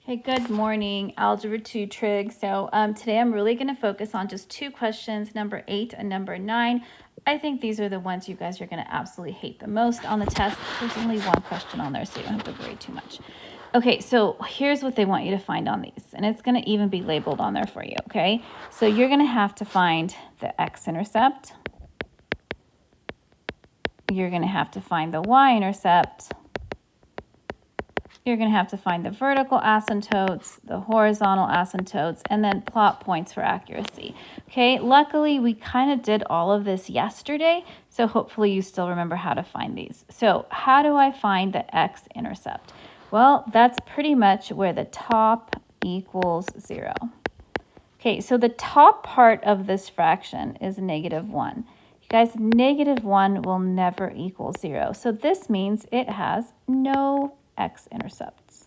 Okay, good morning, Algebra 2 Trig. So today I'm really going to focus on just two questions, number 8 and number 9. I think these are the ones you guys are going to absolutely hate the most on the test. There's only one question on there, so you don't have to worry too much. Okay, so here's what they want you to find on these, and it's going to even be labeled on there for you, okay? So you're going to have to find the x-intercept. You're going to have to find the y-intercept. You're going to have to find the vertical asymptotes, the horizontal asymptotes, and then plot points for accuracy. Okay, luckily we kind of did all of this yesterday, so hopefully you still remember how to find these. So how do I find the x-intercept? Well, that's pretty much where the top equals 0. Okay, so the top part of this fraction is -1. You guys, -1 will never equal 0. So this means it has no x-intercepts,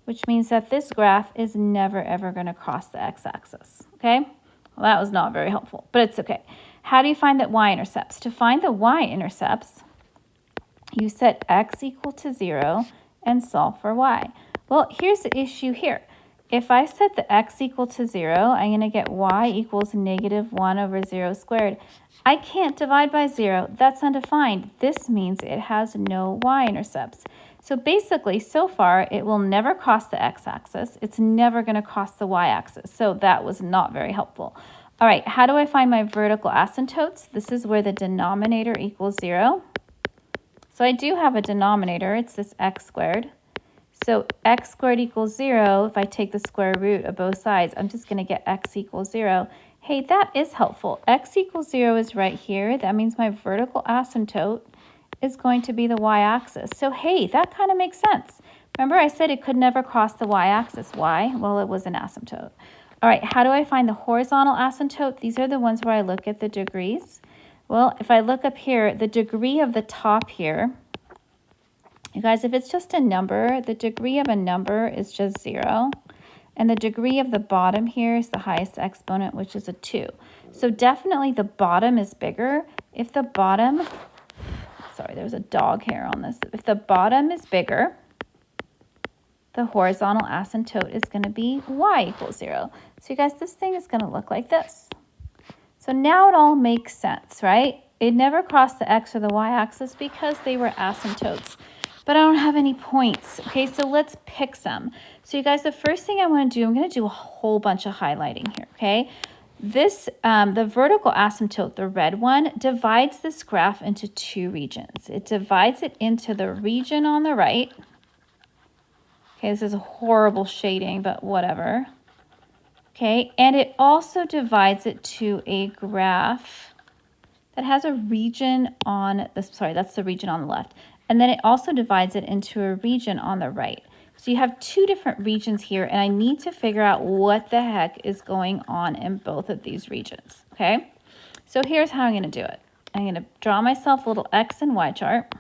which means that this graph is never, ever going to cross the x-axis, okay? Well, that was not very helpful, but it's okay. How do you find that y-intercepts? To find the y-intercepts, you set x equal to 0 and solve for y. Well, here's the issue here. If I set the x equal to 0, I'm going to get y equals -1 over 0 squared. I can't divide by 0. That's undefined. This means it has no y-intercepts. So basically, so far, it will never cross the x-axis. It's never going to cross the y-axis. So that was not very helpful. All right, how do I find my vertical asymptotes? This is where the denominator equals 0. So I do have a denominator. It's this x squared. So x squared equals 0. If I take the square root of both sides, I'm just going to get x equals 0. Hey, that is helpful. X equals 0 is right here. That means my vertical asymptote is going to be the y-axis. So hey, that kind of makes sense. Remember I said it could never cross the y-axis. Why? Well, it was an asymptote. All right, how do I find the horizontal asymptote? These are the ones where I look at the degrees. Well, if I look up here, the degree of the top here, you guys, if it's just a number, the degree of a number is just 0. And the degree of the bottom here is the highest exponent, which is a 2. So definitely the bottom is bigger. If the bottom, sorry, there's a dog hair on this. If the bottom is bigger, the horizontal asymptote is going to be y equals 0. So you guys, this thing is going to look like this. So now it all makes sense, right? It never crossed the x or the y-axis because they were asymptotes. But I don't have any points. Okay, so let's pick some. So you guys, the first thing I want to do, I'm going to do a whole bunch of highlighting here, okay? This, the vertical asymptote, the red one, divides this graph into two regions. It divides it into the region on the right. Okay, this is a horrible shading, but whatever. Okay, and it also divides it to a graph that has a region on the, sorry, that's the region on the left. And then it also divides it into a region on the right. So you have two different regions here, and I need to figure out what the heck is going on in both of these regions, okay? So here's how I'm going to do it. I'm going to draw myself a little x and y chart.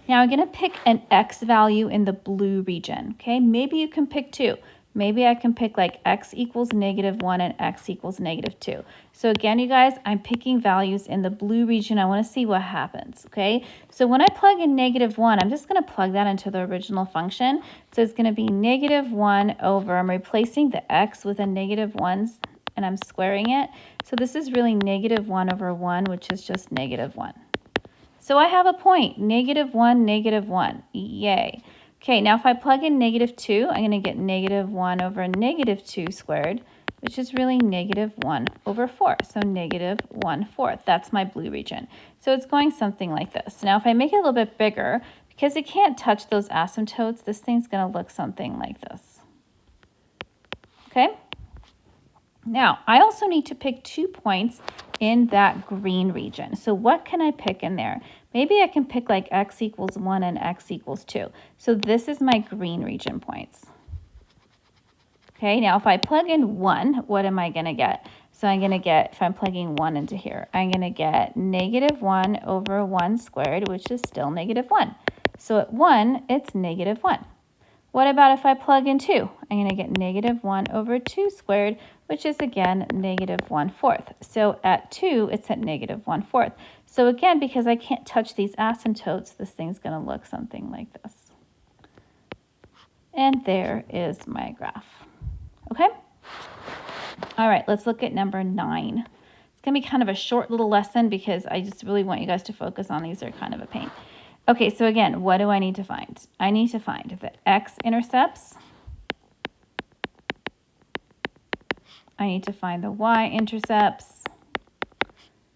Now I'm going to pick an x value in the blue region, okay? Maybe you can pick two. Maybe I can pick like x equals -1 and x equals -2. So again, you guys, I'm picking values in the blue region. I want to see what happens, okay? So when I plug in -1, I'm just going to plug that into the original function. So it's going to be -1 over, I'm replacing the x with a -1 and I'm squaring it. So this is really -1 over 1, which is just -1. So I have a point, -1, -1, yay. Okay, now if I plug in -2, I'm going to get -1 over -2 squared, which is really -1 over 4. So -1/4, that's my blue region. So it's going something like this. Now if I make it a little bit bigger, because it can't touch those asymptotes, this thing's going to look something like this. Okay? Now, I also need to pick 2 points in that green region. So what can I pick in there? Maybe I can pick like x equals 1 and x equals 2. So this is my green region points. Okay, now if I plug in 1, what am I going to get? So I'm going to get, if I'm plugging 1 into here, I'm going to get -1 over 1 squared, which is still -1. So at 1, it's -1. What about if I plug in 2? I'm going to get -1 over 2 squared, which is again -1/4. So at 2, it's at -1/4. So again, because I can't touch these asymptotes, this thing's going to look something like this. And there is my graph. Okay? All right, let's look at number 9. It's going to be kind of a short little lesson because I just really want you guys to focus on these. They're kind of a pain. Okay, so again, what do I need to find? I need to find the x-intercepts. I need to find the y-intercepts.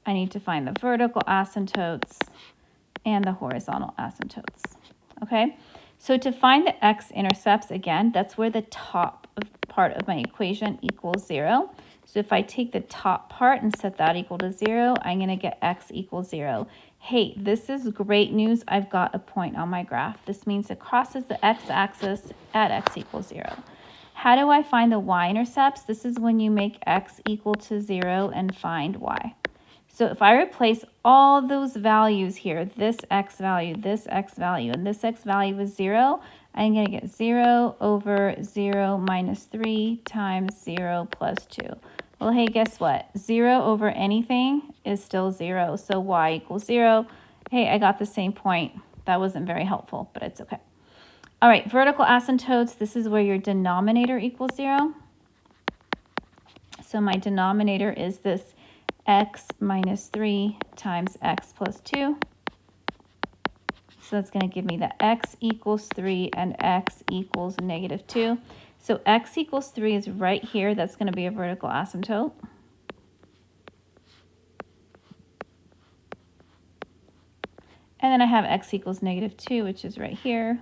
I need to find the vertical asymptotes and the horizontal asymptotes. Okay, so to find the x-intercepts, again, that's where the top part of my equation equals 0. So if I take the top part and set that equal to 0, I'm going to get x equals 0. Hey, this is great news. I've got a point on my graph. This means it crosses the x-axis at x equals 0. How do I find the y-intercepts? This is when you make x equal to 0 and find y. So if I replace all those values here, this x value, and this x value is 0, I'm going to get 0 over 0 minus 3 times 0 plus 2. Well, hey, guess what? 0 over anything is still 0, so y equals 0. Hey, I got the same point. That wasn't very helpful, but it's okay. All right, vertical asymptotes, this is where your denominator equals 0. So my denominator is this x minus 3 times x plus 2. So that's going to give me that x equals 3 and x equals negative 2. So x equals 3 is right here. That's going to be a vertical asymptote. And then I have x equals negative 2, which is right here.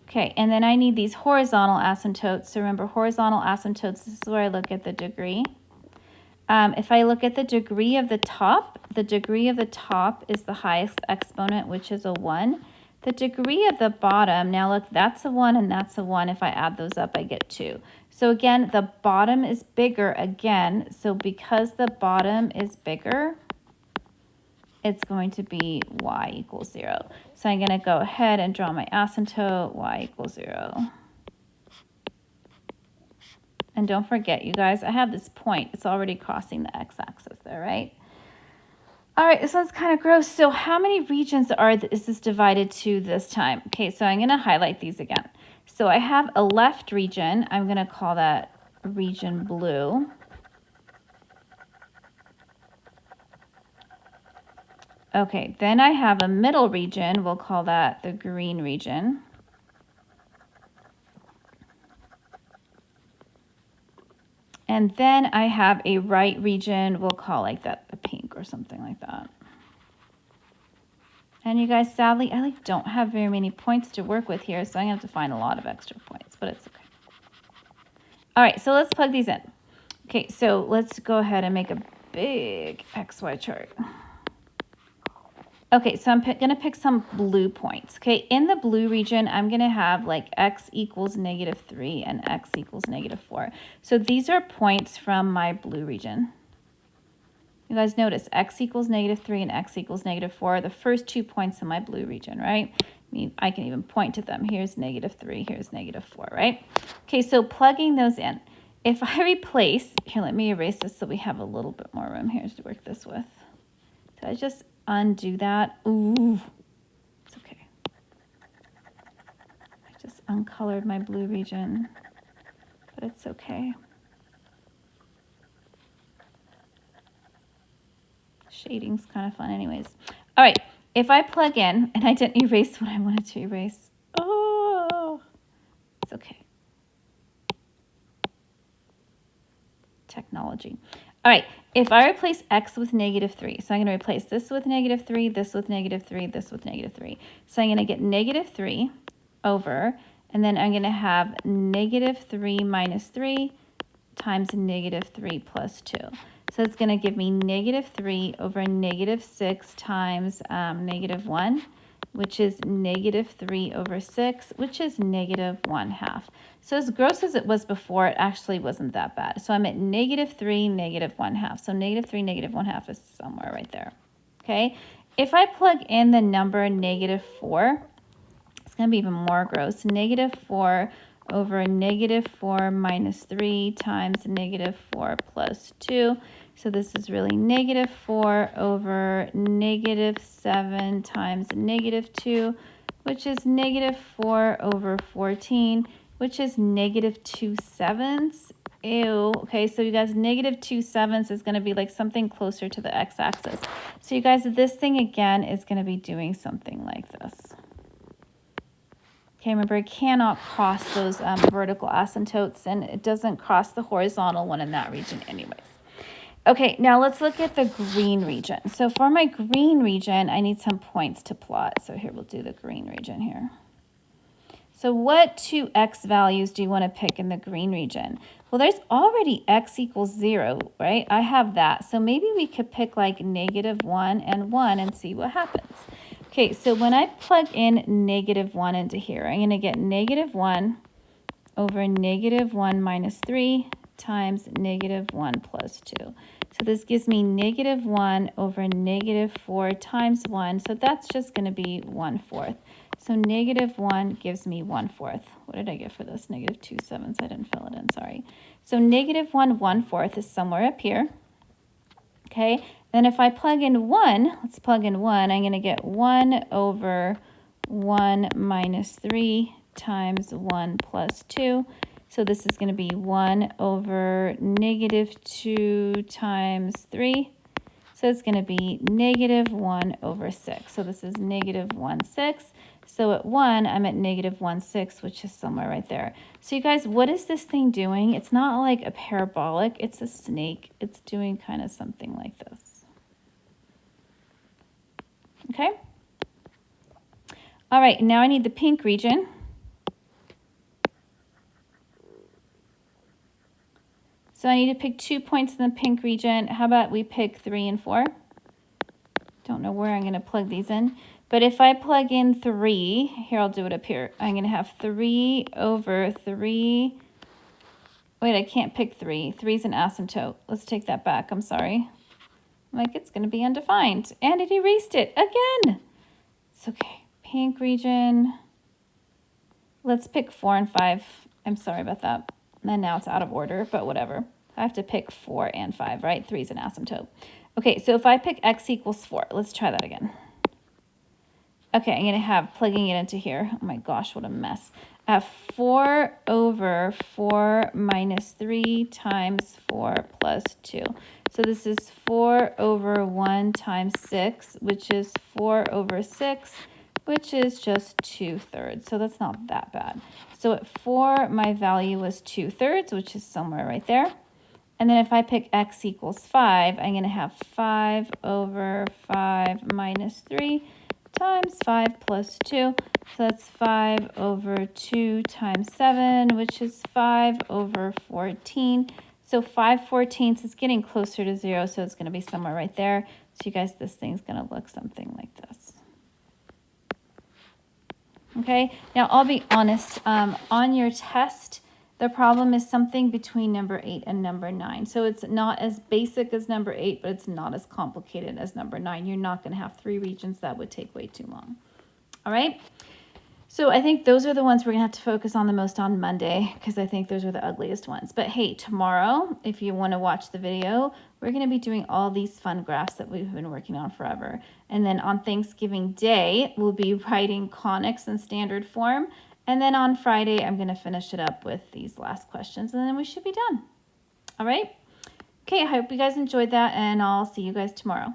Okay, and then I need these horizontal asymptotes. So remember, horizontal asymptotes, this is where I look at the degree. If I look at the degree of the top is the highest exponent, which is a 1. The degree of the bottom, now look, that's a 1 and that's a 1. If I add those up, I get 2. So again, the bottom is bigger again. So because the bottom is bigger, it's going to be y equals 0. So I'm going to go ahead and draw my asymptote, y equals 0. And don't forget, you guys, I have this point. It's already crossing the x-axis there, right? All right, this one's kind of gross. So how many regions is this divided to this time? Okay, so I'm going to highlight these again. So I have a left region. I'm going to call that region blue. Okay, then I have a middle region. We'll call that the green region. And then I have a right region. We'll call like that the pink or something like that. And you guys, sadly, I don't have very many points to work with here, so I'm going to have to find a lot of extra points, but it's okay. All right, so let's plug these in. Okay, so let's go ahead and make a big XY chart. Okay, so I'm going to pick some blue points. Okay, in the blue region, I'm going to have like x equals negative 3 and x equals negative 4. So these are points from my blue region. You guys notice x equals negative 3 and x equals negative 4 are the first 2 points in my blue region, right? I mean, I can even point to them. Here's negative 3, here's negative 4, right? Okay, so plugging those in. If I replace, here, let me erase this so we have a little bit more room here to work this with. Did I just undo that? Ooh, it's okay. I just uncolored my blue region, but it's okay. Shading's kind of fun anyways. All right, if I plug in, and I didn't erase what I wanted to erase. Oh, it's okay. Technology. All right, if I replace x with negative 3, so I'm going to replace this with negative 3, this with negative 3, this with negative 3. So I'm going to get negative 3 over, and then I'm going to have negative 3 minus 3 times negative 3 plus 2. So it's going to give me negative 3 over negative 6 times negative 1, which is negative 3 over 6, which is negative 1/2. So as gross as it was before, it actually wasn't that bad. So I'm at negative 3, negative 1/2. So negative 3, negative 1/2 is somewhere right there. Okay. If I plug in the number negative 4, it's going to be even more gross. Negative 4 over negative 4 minus 3 times negative 4 plus 2. So this is really negative 4 over negative 7 times negative 2, which is negative 4 over 14, which is negative 2/7. Ew. Okay, so you guys, negative 2/7 is going to be like something closer to the x-axis. So you guys, this thing again is going to be doing something like this. Okay, remember, it cannot cross those vertical asymptotes, and it doesn't cross the horizontal one in that region anyways. Okay, now let's look at the green region. So for my green region, I need some points to plot. So here, we'll do the green region here. So what two x values do you want to pick in the green region? Well, there's already x equals 0, right? I have that. So maybe we could pick like negative 1 and 1 and see what happens. Okay, so when I plug in negative 1 into here, I'm going to get negative 1 over negative 1 minus 3 times negative 1 plus 2. So this gives me negative 1 over negative 4 times 1. So that's just going to be 1/4. So negative 1 gives me 1/4. What did I get for this? Negative 2/7. I didn't fill it in, sorry. So negative 1 1/4 is somewhere up here. Okay, then if I plug in 1, let's plug in 1, I'm going to get 1 over 1 minus 3 times 1 plus 2. So this is going to be 1 over negative 2 times 3. So it's going to be negative 1 over 6. So this is negative 1/6. So at 1, I'm at negative 1/6, which is somewhere right there. So you guys, what is this thing doing? It's not like a parabolic. It's a snake. It's doing kind of something like this. Okay? All right, now I need the pink region. So I need to pick 2 points in the pink region. How about we pick 3 and 4? Don't know where I'm going to plug these in. But if I plug in 3, here, I'll do it up here. I'm going to have 3 over 3. Wait, I can't pick 3. 3 is an asymptote. Let's take that back. I'm sorry. Like, it's going to be undefined. And it erased it again. It's okay. Pink region. Let's pick 4 and 5. I'm sorry about that. And now it's out of order, but whatever. I have to pick 4 and 5, right? 3 is an asymptote. Okay, so if I pick x equals 4, let's try that again. Okay, I'm going to have plugging it into here. Oh my gosh, what a mess. 4 over 4 minus 3 times 4 plus 2. So this is 4 over 1 times 6, which is 4 over 6, which is just 2/3. So that's not that bad. So at 4, my value was 2/3, which is somewhere right there. And then if I pick x equals 5, I'm going to have 5 over 5 minus 3 times 5 plus 2. So that's 5 over 2 times 7, which is 5 over 14. So 5/14 is getting closer to 0, so it's going to be somewhere right there. So you guys, this thing's going to look something like this. Okay, now I'll be honest, on your test, the problem is something between number 8 and number 9. So it's not as basic as number 8, but it's not as complicated as number 9. You're not going to have 3 regions. That would take way too long. All right. So I think those are the ones we're going to have to focus on the most on Monday, because I think those are the ugliest ones. But hey, tomorrow, if you want to watch the video, we're going to be doing all these fun graphs that we've been working on forever. And then on Thanksgiving Day, we'll be writing conics in standard form. And then on Friday, I'm going to finish it up with these last questions, and then we should be done. All right? Okay, I hope you guys enjoyed that, and I'll see you guys tomorrow.